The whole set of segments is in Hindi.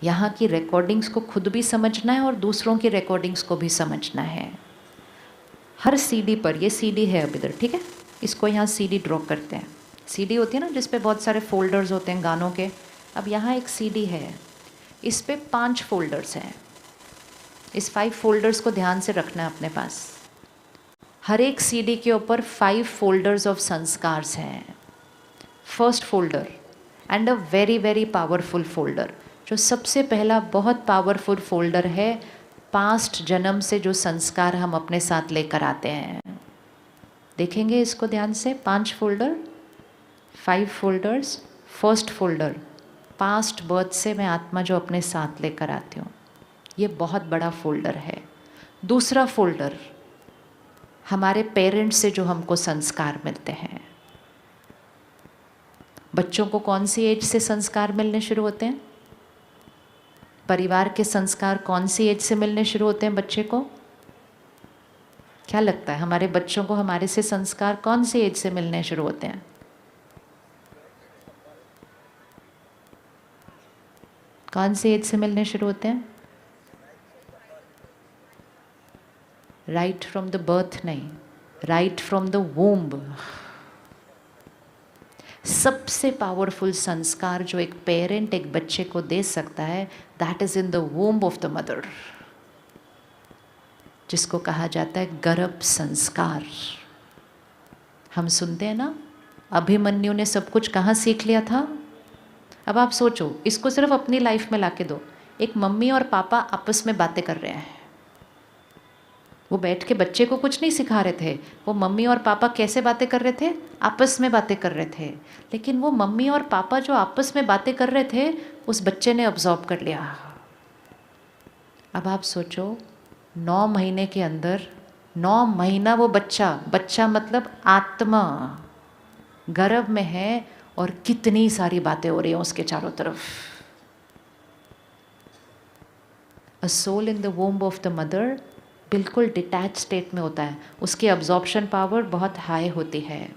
यहाँ की रिकॉर्डिंग्स को खुद भी समझना है और दूसरों की रिकॉर्डिंग्स को भी समझना है। हर सीडी पर, ये सीडी है अब इधर, ठीक है, इसको यहाँ सीडी ड्रॉ करते हैं। सीडी होती है ना जिस पे बहुत सारे फोल्डर्स होते हैं गानों के। अब यहाँ एक सीडी है, इस पे 5 फोल्डर्स हैं। इस 5 फोल्डर्स को ध्यान से रखना है अपने पास। हर एक सीडी के ऊपर 5 फोल्डर्स ऑफ संस्कार्स हैं। First folder and a very very powerful folder, जो सबसे पहला बहुत पावरफुल फोल्डर है, पास्ट जन्म से जो संस्कार हम अपने साथ लेकर आते हैं। देखेंगे इसको ध्यान से। 5 folder, 5 folders. First folder, past birth से मैं आत्मा जो अपने साथ लेकर आती हूँ, ये बहुत बड़ा फोल्डर है। दूसरा फोल्डर, हमारे पेरेंट्स से जो हमको संस्कार मिलते हैं। बच्चों को कौन सी एज से संस्कार मिलने शुरू होते हैं? परिवार के संस्कार कौन सी एज से मिलने शुरू होते हैं बच्चे को? क्या लगता है हमारे बच्चों को हमारे से संस्कार कौन सी एज से मिलने शुरू होते हैं? कौन सी एज से मिलने शुरू होते हैं? राइट फ्रॉम द बर्थ नहीं, राइट फ्रॉम द वूम्ब। सबसे पावरफुल संस्कार जो एक पेरेंट एक बच्चे को दे सकता है, that is in the womb of the mother, जिसको कहा जाता है गर्भ संस्कार। हम सुनते हैं ना, अभिमन्यु ने सब कुछ कहाँ सीख लिया था? अब आप सोचो, इसको सिर्फ अपनी लाइफ में लाके दो। एक मम्मी और पापा आपस में बातें कर रहे हैं, वो बैठ के बच्चे को कुछ नहीं सिखा रहे थे। वो मम्मी और पापा कैसे बातें कर रहे थे? आपस में बातें कर रहे थे। लेकिन वो मम्मी और पापा जो आपस में बातें कर रहे थे, उस बच्चे ने ऑब्जॉर्व कर लिया। अब आप सोचो, 9 महीने के अंदर, 9 महीना वो बच्चा मतलब आत्मा गर्भ में है, और कितनी सारी बातें हो रही हैं उसके चारों तरफ। A soul in the womb of the mother बिल्कुल डिटैच स्टेट में होता है, उसकी अब्जॉर्प्शन पावर बहुत हाई होती है।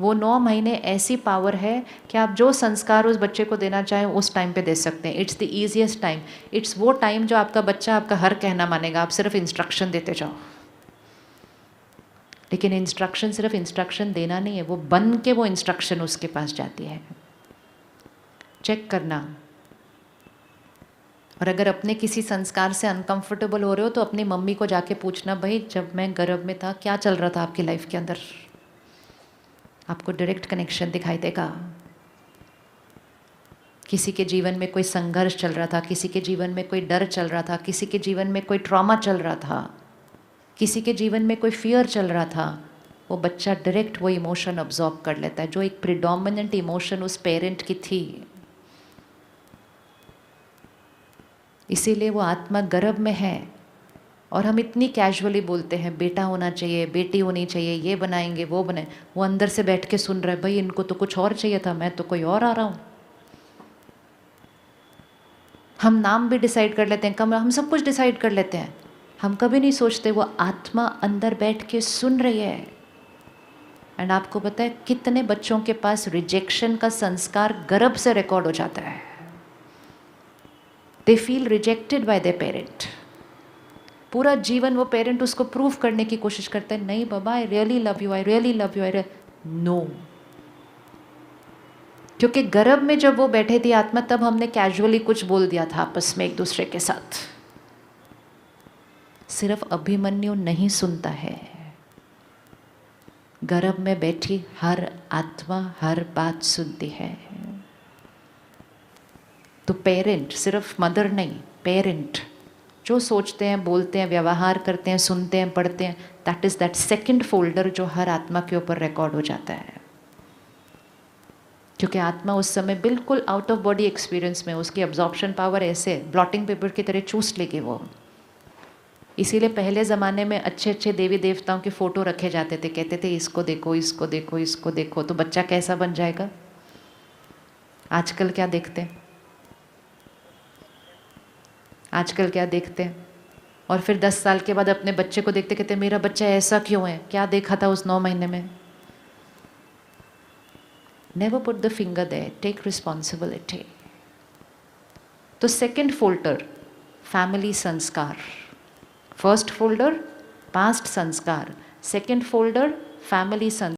वो 9 महीने ऐसी पावर है कि आप जो संस्कार उस बच्चे को देना चाहें उस टाइम पे दे सकते हैं। It's the easiest time. It's वो टाइम जो आपका बच्चा आपका हर कहना मानेगा, आप सिर्फ इंस्ट्रक्शन देते जाओ। लेकिन इंस्ट्रक्शन सिर्फ इंस्ट्रक्शन देना नहीं है, वो बन के वो इंस्ट्रक्शन उसके पास जाती है। चेक करना। और अगर अपने किसी संस्कार से अनकंफर्टेबल हो रहे हो तो अपनी मम्मी को जाके पूछना, भाई जब मैं गर्भ में था क्या चल रहा था आपकी लाइफ के अंदर? आपको डायरेक्ट कनेक्शन दिखाई देगा। किसी के जीवन में कोई संघर्ष चल रहा था, किसी के जीवन में कोई डर चल रहा था, किसी के जीवन में कोई ट्रॉमा चल रहा था, किसी के जीवन में कोई फियर चल रहा था, वो बच्चा डायरेक्ट वो इमोशन ऑब्जॉर्व कर लेता है, जो एक प्रिडोमिनेंट इमोशन उस पेरेंट की थी। इसीलिए वो आत्मा गर्भ में है। और हम इतनी कैजुअली बोलते हैं बेटा होना चाहिए, बेटी होनी चाहिए, ये बनाएंगे वो बनाए। वो अंदर से बैठ के सुन रहा है, भाई इनको तो कुछ और चाहिए था, मैं तो कोई और आ रहा हूँ। हम नाम भी डिसाइड कर लेते हैं, हम सब कुछ डिसाइड कर लेते हैं। हम कभी नहीं सोचते वो आत्मा अंदर बैठ के सुन रही है। एंड आपको पता है कितने बच्चों के पास रिजेक्शन का संस्कार गर्भ से रिकॉर्ड हो जाता है। They feel rejected by there parent. पूरा जीवन वो पेरेंट उसको प्रूव करने की कोशिश करता है, नहीं बाबा I really love you, I really love you, I know. क्योंकि गर्भ में जब वो बैठे थी आत्मा, तब हमने कैजुअली कुछ बोल दिया था आपस में एक दूसरे के साथ। सिर्फ अभिमन्यु नहीं सुनता है, गर्भ में बैठी हर आत्मा हर बात सुनती है। तो पेरेंट, सिर्फ मदर नहीं, पेरेंट जो सोचते हैं, बोलते हैं, व्यवहार करते हैं, सुनते हैं, पढ़ते हैं, that is that second folder जो हर आत्मा के ऊपर रिकॉर्ड हो जाता है। क्योंकि आत्मा उस समय बिल्कुल आउट ऑफ बॉडी एक्सपीरियंस में, उसकी अब्जॉर्प्शन पावर ऐसे ब्लॉटिंग पेपर की तरह चूस लेगी वो। इसीलिए पहले ज़माने में अच्छे अच्छे देवी देवताओं के फ़ोटो रखे जाते थे, कहते थे इसको देखो, इसको देखो, इसको देखो, तो बच्चा कैसा बन जाएगा। आजकल क्या देखते हैं? आजकल क्या देखते हैं? और फिर 10 साल के बाद अपने बच्चे को देखते, कहते मेरा बच्चा ऐसा क्यों है, क्या देखा था उस 9 महीने में। Never put the finger there, take responsibility. तो सेकंड फोल्डर फैमिली संस्कार, फर्स्ट फोल्डर पास्ट संस्कार, सेकंड फोल्डर फैमिली संस्कार।